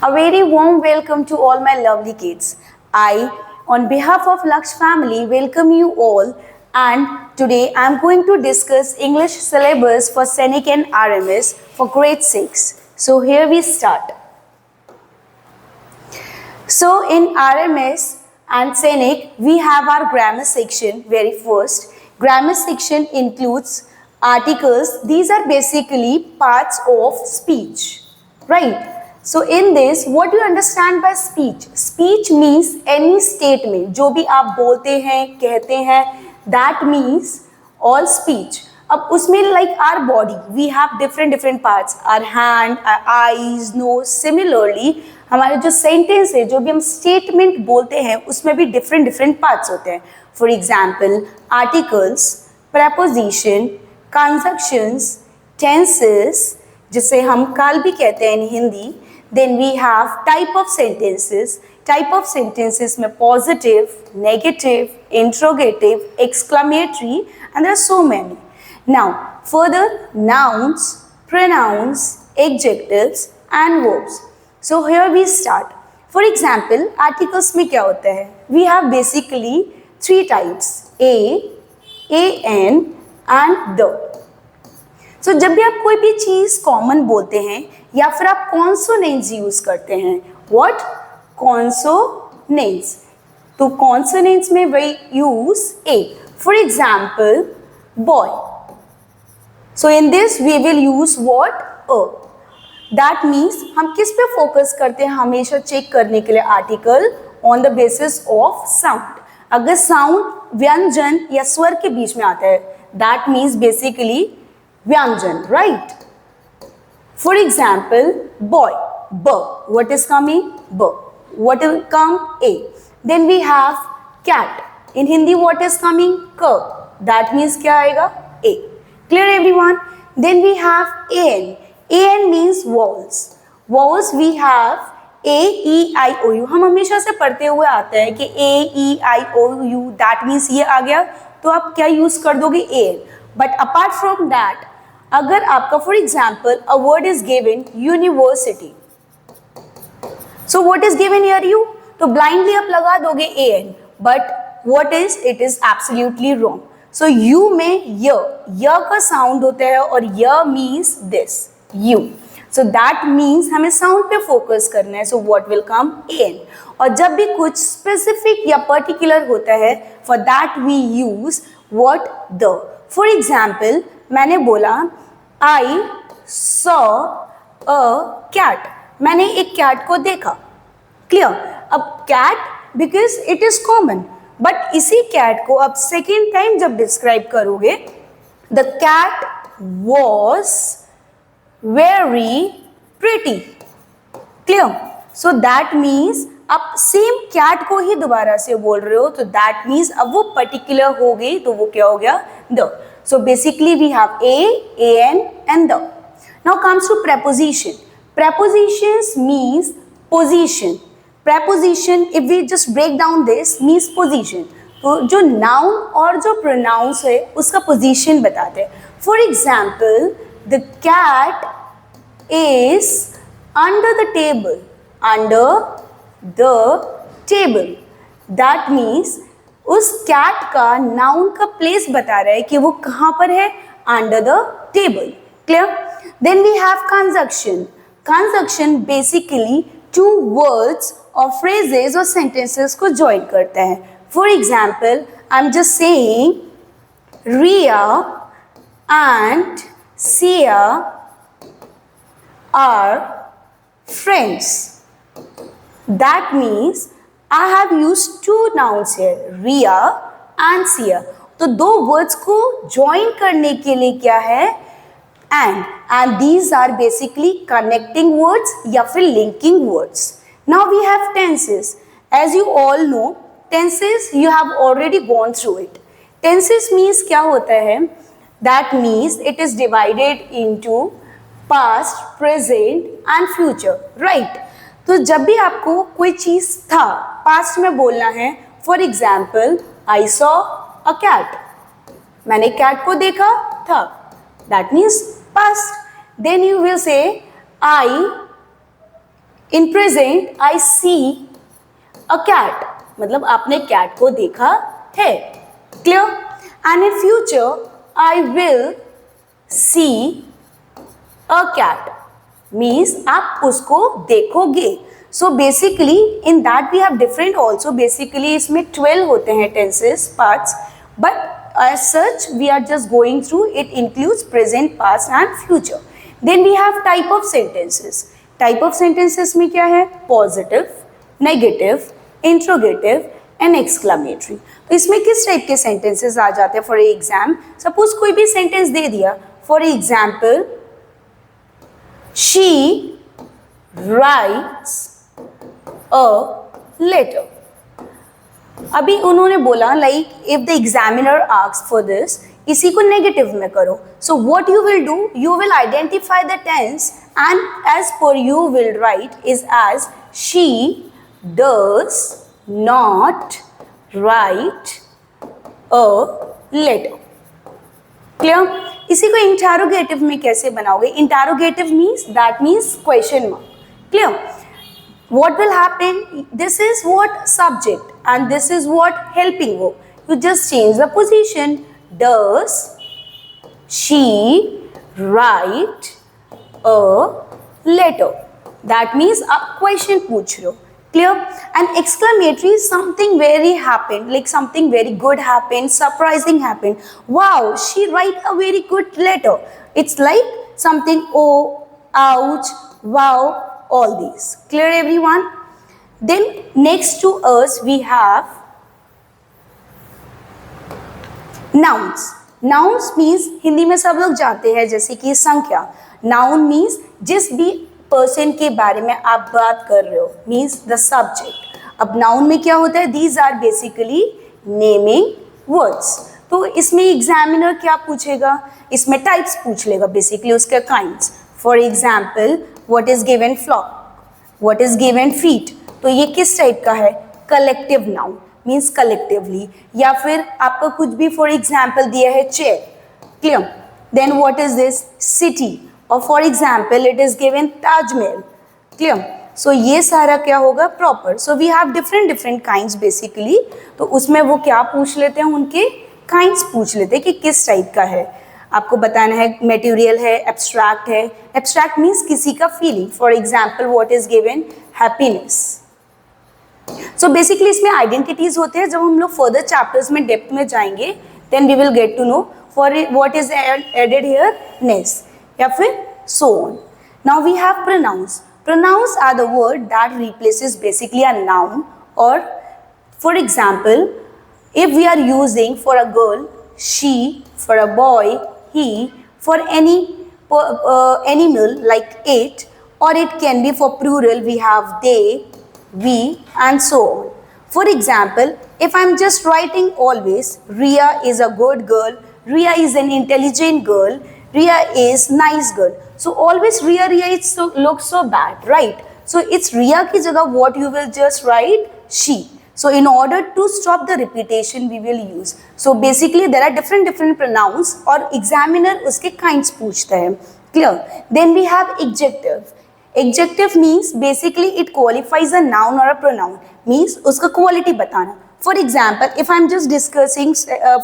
A very warm welcome to all my lovely kids. I, on behalf of Laksh family, welcome you all. And today I am going to discuss English syllabus for Scenic and RMS for grade 6. So here we start. So in RMS and Scenic, we have our grammar section very first. Grammar section includes articles. These are basically parts of speech, right? So in this, what do you understand by speech? Speech means any statement, जो भी आप बोलते हैं, कहते हैं, that means all speech. अब उसमें like our body, we have different parts, our hand, our eyes, nose. Similarly, हमारे जो sentence है, जो भी हम statement बोलते हैं, उसमें भी different parts होते हैं. For example, articles, preposition, conjunctions, tenses, जिसे हम काल भी कहते हैं in Hindi. Then we have type of sentences. Type of sentences में positive, negative, interrogative, exclamatory, and there are so many. Now, further nouns, pronouns, adjectives, and verbs. So here we start. For example, articles में क्या होता है? We have basically three types: a, an, and the. So जब भी आप कोई भी चीज़ common बोलते हैं या फिर आप कॉन्सोनेंट्स यूज करते हैं, व्हाट? कॉन्सोनेंट्स. तो कॉन्सोनेंट्स में we use a. For example, boy. So in this we will use what? A. That means हम किस पे फोकस करते हैं हमेशा चेक करने के लिए article? On the basis of sound. अगर साउंड व्यंजन या स्वर के बीच में आता है, दैट मीन्स बेसिकली व्यंजन, right? For example, boy, b. What is coming? B. What will come? A. Then we have cat. In Hindi, what is coming? K. That means क्या आएगा? A. Clear everyone? Then we have an. An means vowels. Vowels we have A, E, I, O, U. हम हमेशा से पढ़ते हुए आते हैं कि A, E, I, O, U. That means ये आ गया, तो आप क्या यूज कर दोगे? An. But apart from that, अगर आपका for example a word is given university, so what is given here? You. तो ब्लाइंडली आप लगा दोगे a an, but what is it? Is absolutely wrong. So you में य का साउंड होता है और य means this, you. So that means हमें साउंड पे फोकस करना है. So what will come? A an. और जब भी कुछ स्पेसिफिक या पर्टिकुलर होता है, for that we use what? The. For example, मैंने बोला I saw a cat. मैंने एक कैट को देखा. क्लियर? अब cat because it is common, but इसी कैट को अब सेकेंड टाइम जब डिस्क्राइब करोगे, the cat was very pretty. Clear? So that means आप सेम कैट को ही दोबारा से बोल रहे हो, तो दैट मीन्स अब वो पर्टिकुलर हो गई, तो वो क्या हो गया? The. So basically we have a, an, and the. Now comes to preposition. Prepositions means position. Preposition, if we just break down this, means position. तो जो noun और जो pronouns है उसका position बताते हैं. For example, the cat is under the table. Under the table. That means उस cat का नाउन का प्लेस बता रहा है कि वो कहाँ पर है? Under the table. Clear? Then we have conjunction. Conjunction basically to words और फ्रेजेस और सेंटेंसेस को ज्वाइन करता है. For example, I am just saying Riya and Siya are friends. That means I have used two nouns here, Riya and Sia. तो दो words को join करने के लिए क्या है? And these are basically connecting words या फिर linking words. Now we have tenses. As you all know, tenses you have already gone through it. Tenses means क्या होता है? That means it is divided into past, present and future, right? तो जब भी आपको कोई चीज़ था पास्ट में बोलना है, for example I saw a cat, मैंने कैट को देखा था, that means past. Then you will say I in present I C a cat, मतलब आपने कैट को देखा है, clear. And in future I will see a cat means आप उसको देखोगे। So basically in that we have different also, basically इसमें 12 होते हैं tenses parts, but as such we are just going through, it includes present, past and future. Then we have type of sentences. Type of sentences में क्या है? Positive, negative, interrogative and exclamatory. तो इसमें किस type के sentences आ जाते हैं? For exam, suppose कोई भी sentence दे दिया, for example she writes a letter. अभी उन्होंने बोला like if the examiner asks for this, इसी को नेगेटिव में करो। So what you will do, you will identify the tense and as per you will write is as she does not write a letter, clear. इसी को interrogative में कैसे बनाओगे? Interrogative means that means question mark, clear. What will happen? This is what subject and this is what helping verb. You just change the position. Does she write a letter? That means a question पूछ रहे हो, clear? And exclamatory is something very happened, like something very good happened, surprising happened. Wow, she write a very good letter. It's like something, oh, ouch, wow, all these, clear everyone? Then next to us we have nouns. Nouns means Hindi में सब लोग जानते हैं जैसे कि संख्या। Noun means जिस भी पर्सन के बारे में आप बात कर रहे हो, means the subject. अब noun में क्या होता है? These are basically naming words. तो इसमें एग्जामिनर क्या पूछेगा? इसमें टाइप्स पूछ लेगा, बेसिकली उसके kinds. For example what is given flock, what is given feet, तो ये किस टाइप का है? Collective noun means collectively. या फिर आपका कुछ भी फॉर एग्जाम्पल दिया है chair, clear. Then what is this? City, और for example it is given Taj Mahal, clear. So ये सारा क्या होगा? Proper. So we have different different kinds basically, तो उसमें वो क्या पूछ लेते हैं? उनके काइंड्स पूछ लेते हैं कि किस टाइप का है। आपको बताना है मटेरियल है, एब्स्ट्रैक्ट है। एब्स्ट्रैक्ट मीन्स किसी का feeling, for example what is given? Happiness. So basically इसमें आइडेंटिटीज होते हैं। जब हम लोग फर्दर चैप्टर्स में डेप्थ में जाएंगे then we will get to know for what is added here, ness या फिर so on. Now we have pronouns. Pronouns are the word that replaces basically a noun, or for example if we are using for a girl she, for a boy he, for any animal like it, or it can be for plural we have they, we and so on. For example, if I am just writing always Riya is a good girl, Riya is an intelligent girl, Riya is nice girl. So always Riya it looks so bad, right? So it's Riya की जगह what you will just write? She. So in order to stop the repetition we will use. So basically there are different pronouns और examiner उसके kinds पूछता है, clear? Then we have adjective. Adjective means basically it qualifies a noun or a pronoun. Means उसका quality बताना. For example, if I'm just discussing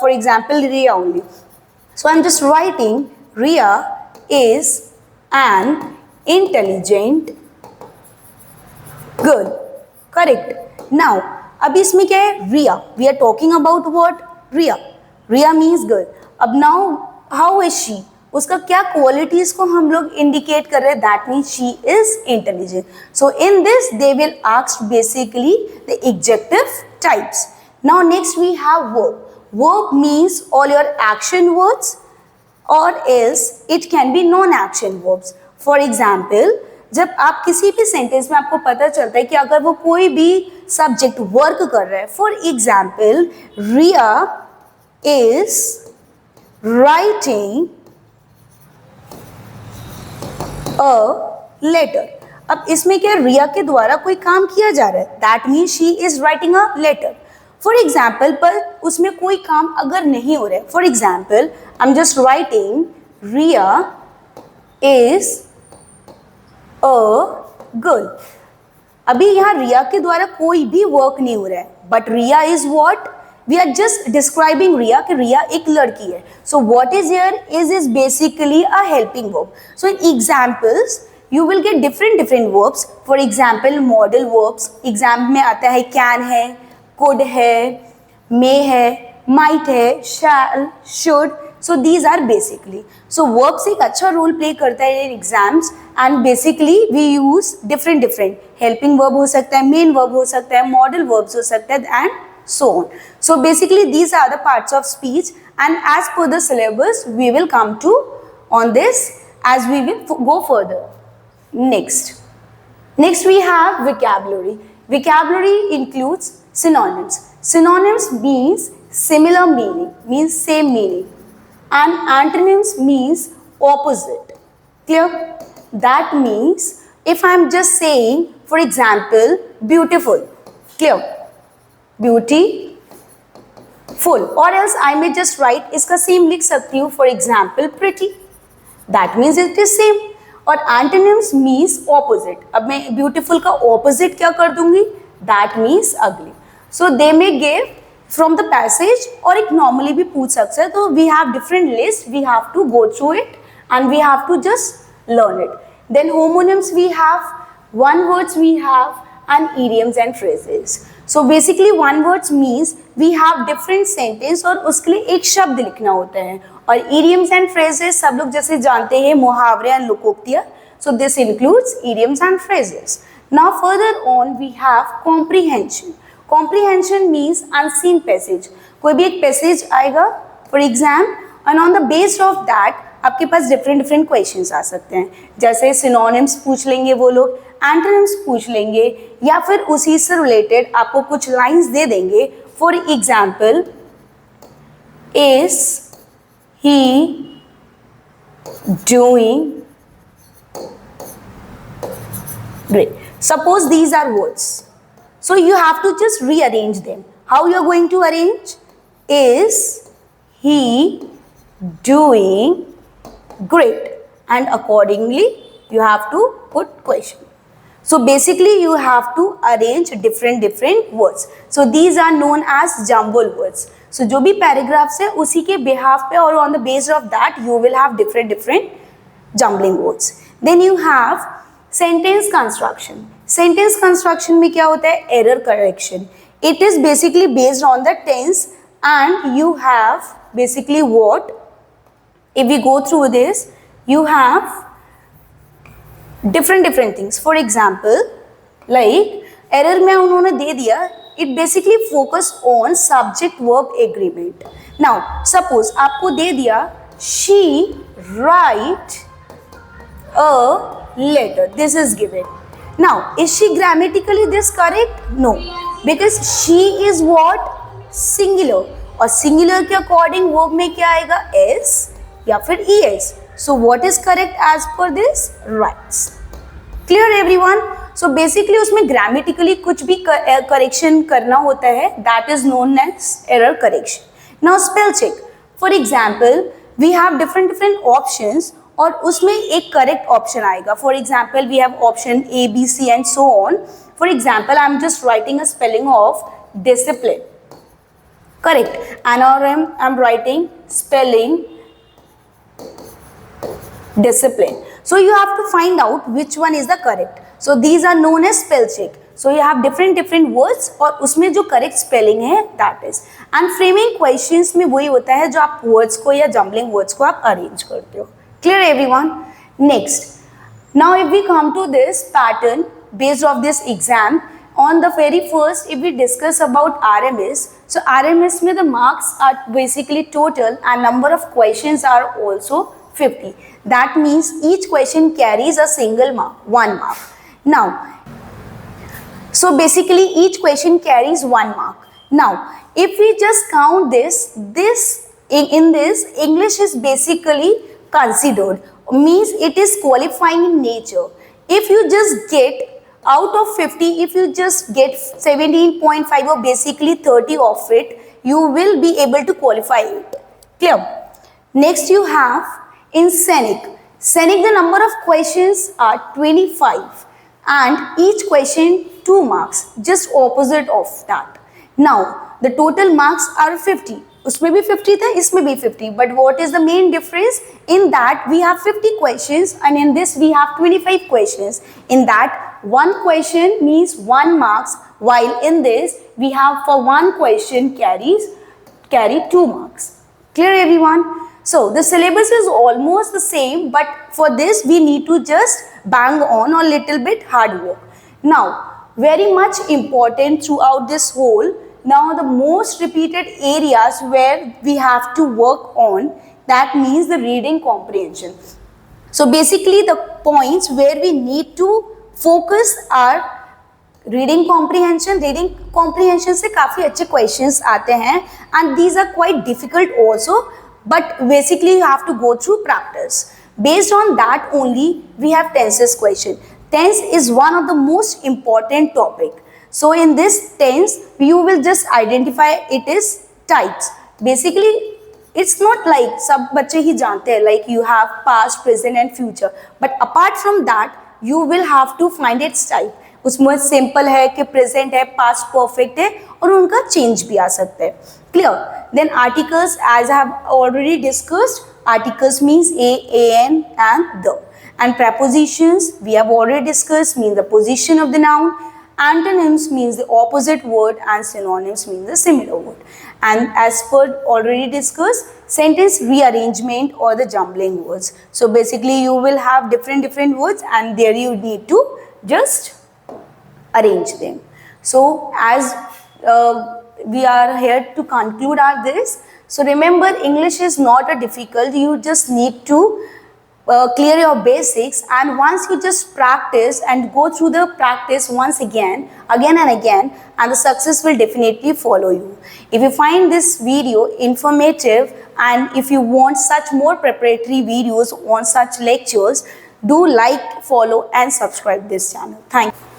for example Riya only. So I'm just writing Riya is an intelligent girl, correct? Now अभी इसमें क्या है? Riya. We are talking about what? Riya. Riya means girl. अब now how is she? उसका क्या qualities को हम लोग indicate कर रहे हैं? That means she is intelligent. So in this they will ask basically the adjective types. Now next we have verb. Verb means all your action words, or else it can be non-action verbs. For example, जब आप किसी भी sentence में आपको पता चलता है कि अगर वो कोई भी सब्जेक्ट वर्क कर रहा है, for example Riya is writing a letter. अब इसमें क्या, रिया के द्वारा कोई काम किया जा रहा है, that means she is writing a letter. For example पर उसमें कोई काम अगर नहीं हो रहा है, for example I am just writing Riya is a girl, अभी यहाँ रिया के द्वारा कोई भी वर्क नहीं हो रहा है, but Riya is what, we are just describing Riya कि रिया एक लड़की है. So what is here is basically a helping verb. So in examples you will get different verbs. For example, modal verbs exam में आता है can है, could है, may है, might है, shall, should. So these are basically. So verbs एक अच्छा role play करता है in exams and basically we use different helping verb हो सकता है, main verb हो सकता है, modal verbs हो सकता है and so on. So basically these are the parts of speech and as per the syllabus we will come to on this as we will go further. Next we have vocabulary. Vocabulary includes synonyms. Synonyms means similar meaning, means same meaning, and antonyms means opposite. Clear? That means if I am just saying, for example, beautiful, clear, beautiful, or else I may just write इसका same लिख सकती हूँ, for example, pretty. That means it is same. और antonyms means opposite. अब मैं beautiful का opposite क्या कर दूंगी? That means ugly. So they may give from the passage और एक normally भी पूछ सकते हैं. तो we have different list. We have to go through it and we have to just learn it. Then homonyms we have, one words we have, and idioms and phrases. So basically one words means we have different sentence और उसके लिए एक शब्द लिखना होता है. और idioms and phrases सब लोग जैसे जानते हैं मुहावरे and लोकोक्तियाँ. So this includes idioms and phrases. Now further on we have comprehension. Comprehension means unseen passage. कोई भी एक passage आएगा for exam and on the basis of that आपके पास different questions आ सकते हैं. जैसे synonyms पूछ लेंगे वो लोग, antonyms पूछ लेंगे या फिर उसी से related आपको कुछ lines दे देंगे. For example, is he doing great? Suppose these are words. So you have to just rearrange them. How you are going to arrange? Is he doing great? And accordingly you have to put question. So basically you have to arrange different words. So these are known as jumble words. So जो भी paragraphs है उसी के behalf पे और on the basis of that you will have different jumbling words. Then you have sentence construction. Sentence construction में क्या होता है? Error correction. It is basically based on the tense and you have basically what? If we go through this, you have different things. For example, like error में उन्होंने दे दिया, it basically focus on subject verb agreement. Now suppose आपको दे दिया she write a letter. This is given. Now is she grammatically this correct? No, because she is what? Singular. और singular के according verb में क्या आएगा? S या फिर es. So what is correct as per this? Writes. Clear everyone? So basically उसमें grammatically कुछ भी correction करना होता है, that is known as error correction. Now spell check. For example, we have different options और उसमें एक correct option आएगा. For example, we have option A, B, C and so on. For example, I am just writing a spelling of discipline. Correct. And now I am writing spelling discipline. So you have to find out which one is the correct. So these are known as spell check. So you have different words और उसमें जो correct spelling है that is. And framing questions में वही होता है जो आप words को या jumbling words को आप arrange करते हो. Clear everyone? Next. Now if we come to this pattern based of this exam, on the very first if we discuss about RMS, so RMS में the marks are basically total and number of questions are also 50. That means each question carries a single mark, 1 mark. Now, so basically each question carries 1 mark. Now, if we just count this in this English is basically considered, means it is qualifying in nature. If you just get out of 50, if you just get 17.5 or basically 30 of it, you will be able to qualify it. Clear? Next you have in scenic. Scenic, the number of questions are 25 and each question 2 marks, just opposite of that. Now the total marks are 50. उसमें भी 50 था, इसमें भी 50. But what is the main difference? In that we have 50 questions and in this we have 25 questions. In that one question means 1 marks, while in this we have for one question carry 2 marks. Clear everyone? So the syllabus is almost the same, but for this we need to just bang on a little bit hard work. Now very much important throughout this whole, now the most repeated areas where we have to work on, that means the reading comprehension. So basically the points where we need to focus are reading comprehension से काफ़ी अच्छे questions आते हैं and these are quite difficult also, but basically you have to go through practice. Based on that only we have tenses question. Tense is one of the most important topic. So in this tense you will just identify it is types. Basically it's not like सब बच्चे ही जानते हैं like you have past, present and future, but apart from that you will have to find its type. उसमें simple है कि present है, past perfect है और उनका चेंज भी आ सकता है. Clear? Then articles, as I have already discussed, articles means a, an and the. And prepositions we have already discussed, means the position of the noun. Antonyms means the opposite word and synonyms means the similar word. And as per already discussed, sentence rearrangement or the jumbling words. So basically you will have different words and there you need to just arrange them. So as we are here to conclude our this, so remember English is not a difficult, you just need to clear your basics, and once you just practice and go through the practice once again and again, and the success will definitely follow you. If you find this video informative and if you want such more preparatory videos on such lectures, do like, follow and subscribe this channel. Thank you.